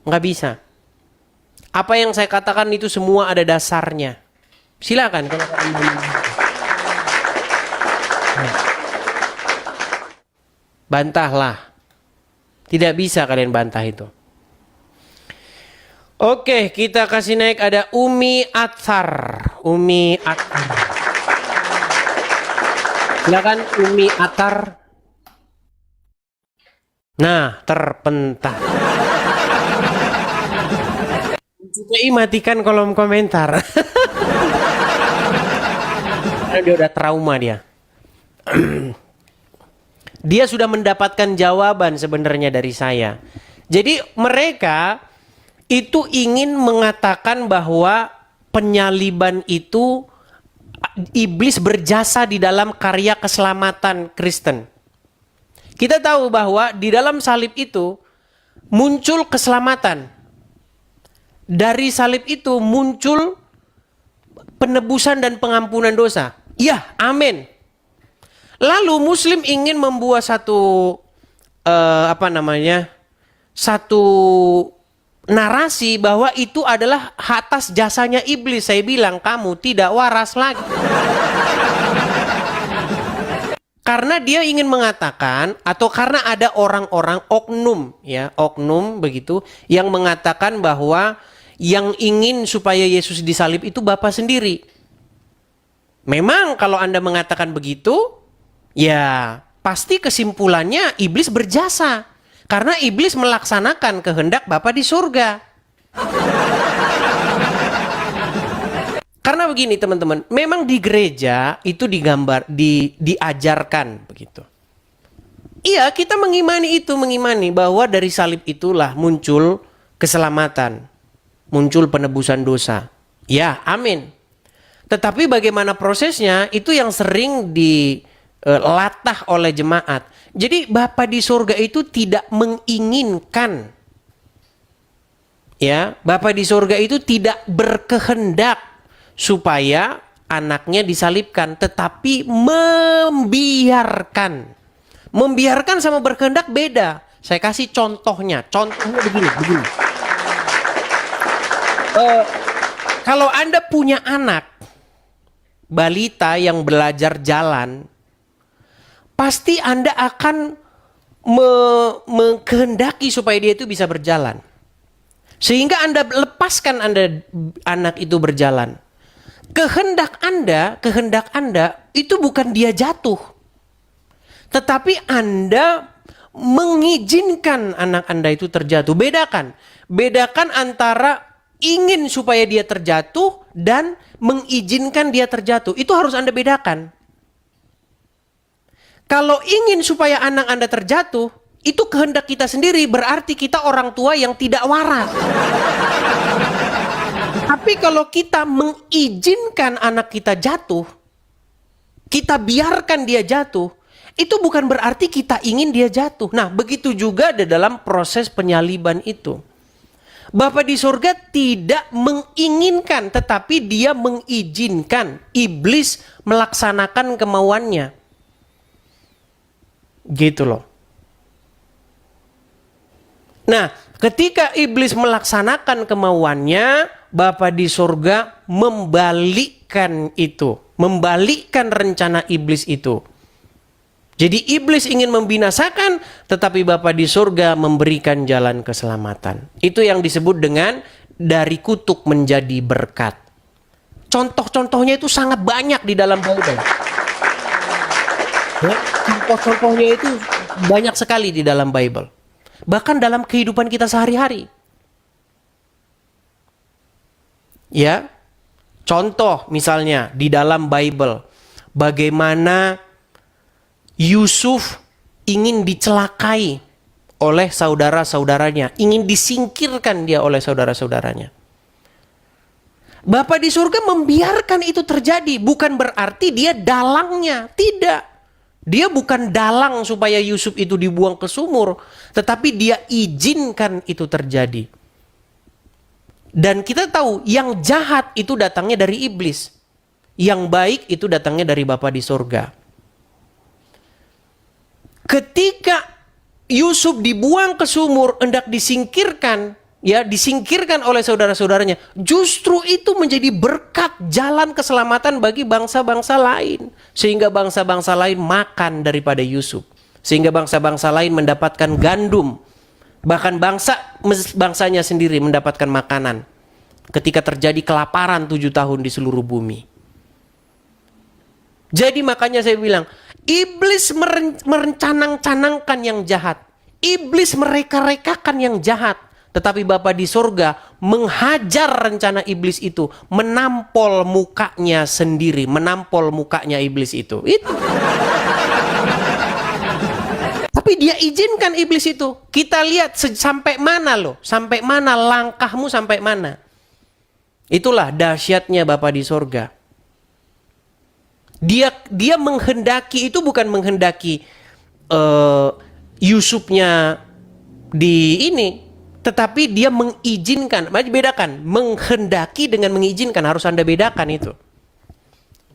Nggak bisa. Apa yang saya katakan itu semua ada dasarnya. Silakan kalau kalian mau. Bantahlah. Tidak bisa kalian bantah itu. Oke, kita kasih naik ada Umi Athar. Umi Athar. Silakan Umi Athar. Nah, terpental. CPI matikan kolom komentar. Karena dia udah trauma dia. Dia sudah mendapatkan jawaban sebenarnya dari saya. Jadi mereka itu ingin mengatakan bahwa penyaliban itu iblis berjasa di dalam karya keselamatan Kristen. Kita tahu bahwa di dalam salib itu muncul keselamatan. Dari salib itu muncul penebusan dan pengampunan dosa. Ya, amin. Lalu Muslim ingin membuat satu satu narasi bahwa itu adalah atas jasanya iblis. Saya bilang kamu tidak waras lagi. Karena dia ingin mengatakan atau karena ada orang-orang oknum begitu yang mengatakan bahwa yang ingin supaya Yesus disalib itu Bapa sendiri. Memang kalau Anda mengatakan begitu, ya pasti kesimpulannya iblis berjasa. Karena iblis melaksanakan kehendak Bapa di surga. Karena begini teman-teman, memang di gereja itu diajarkan begitu. Iya, kita mengimani bahwa dari salib itulah muncul keselamatan, muncul penebusan dosa. Ya, amin. Tetapi bagaimana prosesnya itu yang sering dilatah oleh jemaat. Jadi Bapa di surga itu tidak menginginkan, ya, Bapa di surga itu tidak berkehendak supaya anaknya disalibkan, tetapi membiarkan. Membiarkan sama berkehendak beda. Saya kasih contohnya. Contohnya begini. Kalau Anda punya anak balita yang belajar jalan, pasti Anda akan mengkehendaki supaya dia itu bisa berjalan. Sehingga Anda lepaskan anak itu berjalan. Kehendak Anda itu bukan dia jatuh. Tetapi Anda mengizinkan anak Anda itu terjatuh. Bedakan antara ingin supaya dia terjatuh dan mengizinkan dia terjatuh. Itu harus Anda bedakan. Kalau ingin supaya anak Anda terjatuh, itu kehendak kita sendiri, berarti kita orang tua yang tidak waras. Tapi kalau kita mengizinkan anak kita jatuh, kita biarkan dia jatuh, itu bukan berarti kita ingin dia jatuh. Nah, begitu juga di dalam proses penyaliban itu. Bapa di surga tidak menginginkan, tetapi dia mengizinkan iblis melaksanakan kemauannya. Gitu loh. Nah, ketika iblis melaksanakan kemauannya, Bapa di surga membalikkan itu. Membalikkan rencana iblis itu. Jadi iblis ingin membinasakan, tetapi Bapa di surga memberikan jalan keselamatan. Itu yang disebut dengan dari kutuk menjadi berkat. Contoh-contohnya itu sangat banyak di dalam Bible. Ya, contoh-contohnya itu banyak sekali di dalam Bible. Bahkan dalam kehidupan kita sehari-hari. Ya, contoh misalnya di dalam Bible, bagaimana Yusuf ingin dicelakai oleh saudara-saudaranya, ingin disingkirkan dia oleh saudara-saudaranya. Bapa di surga membiarkan itu terjadi, bukan berarti dia dalangnya, tidak. Dia bukan dalang supaya Yusuf itu dibuang ke sumur, tetapi dia izinkan itu terjadi. Dan kita tahu yang jahat itu datangnya dari iblis. Yang baik itu datangnya dari Bapa di surga. Ketika Yusuf dibuang ke sumur, hendak disingkirkan, ya disingkirkan oleh saudara-saudaranya, justru itu menjadi berkat jalan keselamatan bagi bangsa-bangsa lain. Sehingga bangsa-bangsa lain makan daripada Yusuf. Sehingga bangsa-bangsa lain mendapatkan gandum. Bahkan bangsanya sendiri mendapatkan makanan. Ketika terjadi kelaparan 7 tahun di seluruh bumi. Jadi makanya saya bilang, iblis merencanakan yang jahat. Iblis mereka-rekakan yang jahat. Tetapi Bapa di sorga menghajar rencana iblis itu. Menampol mukanya sendiri. Menampol mukanya iblis itu. Itu. Tapi dia izinkan iblis itu. Kita lihat sampai mana loh. Sampai mana langkahmu, sampai mana. Itulah dahsyatnya Bapa di sorga. Dia menghendaki itu bukan menghendaki Yusufnya di ini, tetapi dia mengizinkan. Mari bedakan, menghendaki dengan mengizinkan, harus Anda bedakan itu.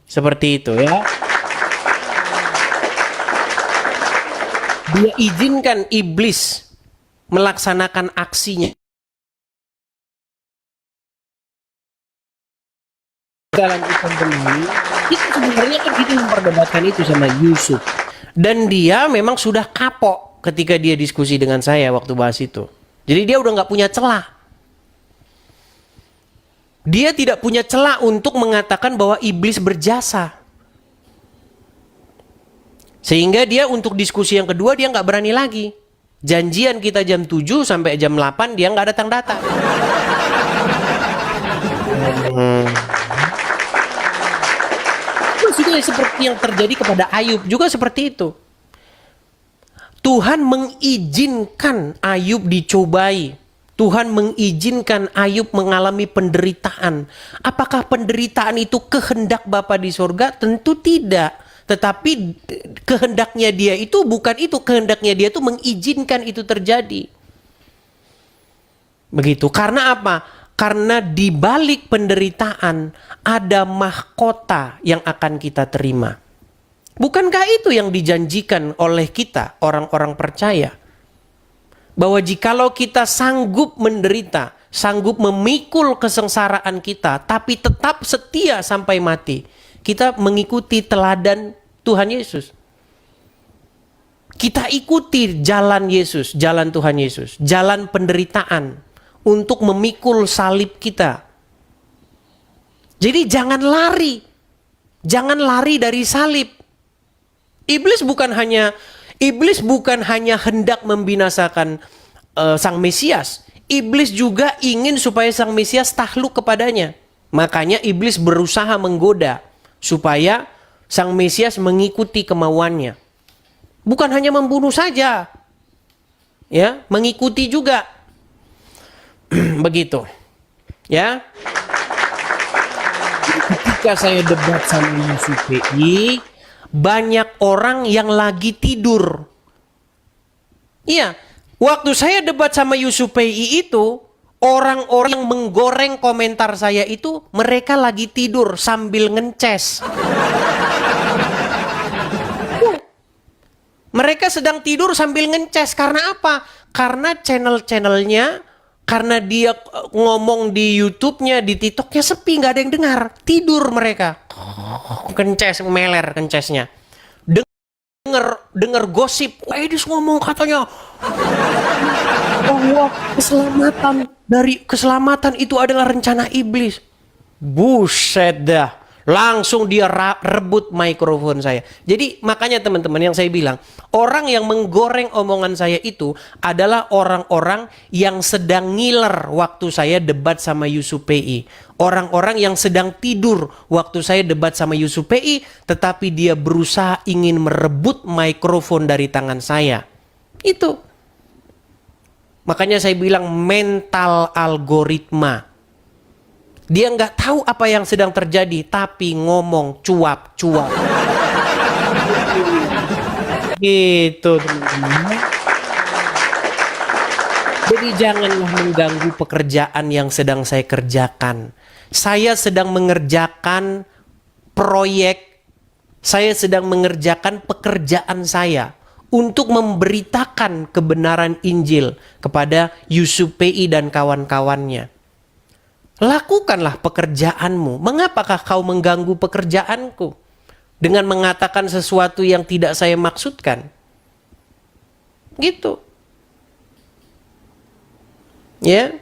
Seperti itu ya. Dia izinkan iblis melaksanakan aksinya. Kita lanjutkan kembali. Itu sebenarnya kan kita memperdebatkan itu sama Yusuf. Dan dia memang sudah kapok ketika dia diskusi dengan saya waktu bahas itu. Jadi dia udah nggak punya celah. Dia tidak punya celah untuk mengatakan bahwa iblis berjasa. Sehingga dia untuk diskusi yang kedua dia nggak berani lagi. Janjian kita jam 7 sampai jam 8 dia nggak datang-datang. Maksudnya seperti yang terjadi kepada Ayub juga seperti itu. Tuhan mengizinkan Ayub dicobai. Tuhan mengizinkan Ayub mengalami penderitaan. Apakah penderitaan itu kehendak Bapa di sorga? Tentu tidak. Tetapi kehendaknya dia itu bukan itu. Kehendaknya dia itu mengizinkan itu terjadi. Begitu. Karena apa? Karena di balik penderitaan ada mahkota yang akan kita terima. Bukankah itu yang dijanjikan oleh kita, orang-orang percaya? Bahwa jikalau kita sanggup menderita, sanggup memikul kesengsaraan kita, tapi tetap setia sampai mati, kita mengikuti teladan Tuhan Yesus. Kita ikuti jalan Yesus, jalan Tuhan Yesus, jalan penderitaan untuk memikul salib kita. Jadi jangan lari. Jangan lari dari salib. Iblis bukan hanya hendak membinasakan Sang Mesias. Iblis juga ingin supaya Sang Mesias takluk kepadanya. Makanya iblis berusaha menggoda supaya Sang Mesias mengikuti kemauannya. Bukan hanya membunuh saja. Ya, mengikuti juga. Begitu. Ya. Ketika saya debat sama Yusuf PI, banyak orang yang lagi tidur. Iya, waktu saya debat sama Yusuf PI itu, orang-orang yang menggoreng komentar saya itu, mereka lagi tidur sambil ngences. Mereka sedang tidur sambil ngences. Karena apa? Karena channel-channelnya, karena dia ngomong di YouTube-nya, di TikTok-nya sepi, nggak ada yang dengar. Tidur mereka. Kences, meler kencesnya. Dengar gosip. Edis ngomong katanya bahwa keselamatan itu adalah rencana iblis. Buset dah. Langsung dia rebut mikrofon saya. Jadi makanya teman-teman yang saya bilang, orang yang menggoreng omongan saya itu adalah orang-orang yang sedang ngiler waktu saya debat sama Yusuf PI. Orang-orang yang sedang tidur waktu saya debat sama Yusuf PI, tetapi dia berusaha ingin merebut mikrofon dari tangan saya. Itu. Makanya saya bilang mental algoritma. Dia nggak tahu apa yang sedang terjadi, tapi ngomong cuap-cuap. Gitu teman-teman. Jadi janganlah mengganggu pekerjaan yang sedang saya kerjakan. Saya sedang mengerjakan proyek. Saya sedang mengerjakan pekerjaan saya untuk memberitakan kebenaran Injil kepada Yusuf PI dan kawan-kawannya. Lakukanlah pekerjaanmu. Mengapakah kau mengganggu pekerjaanku dengan mengatakan sesuatu yang tidak saya maksudkan? Gitu. Ya.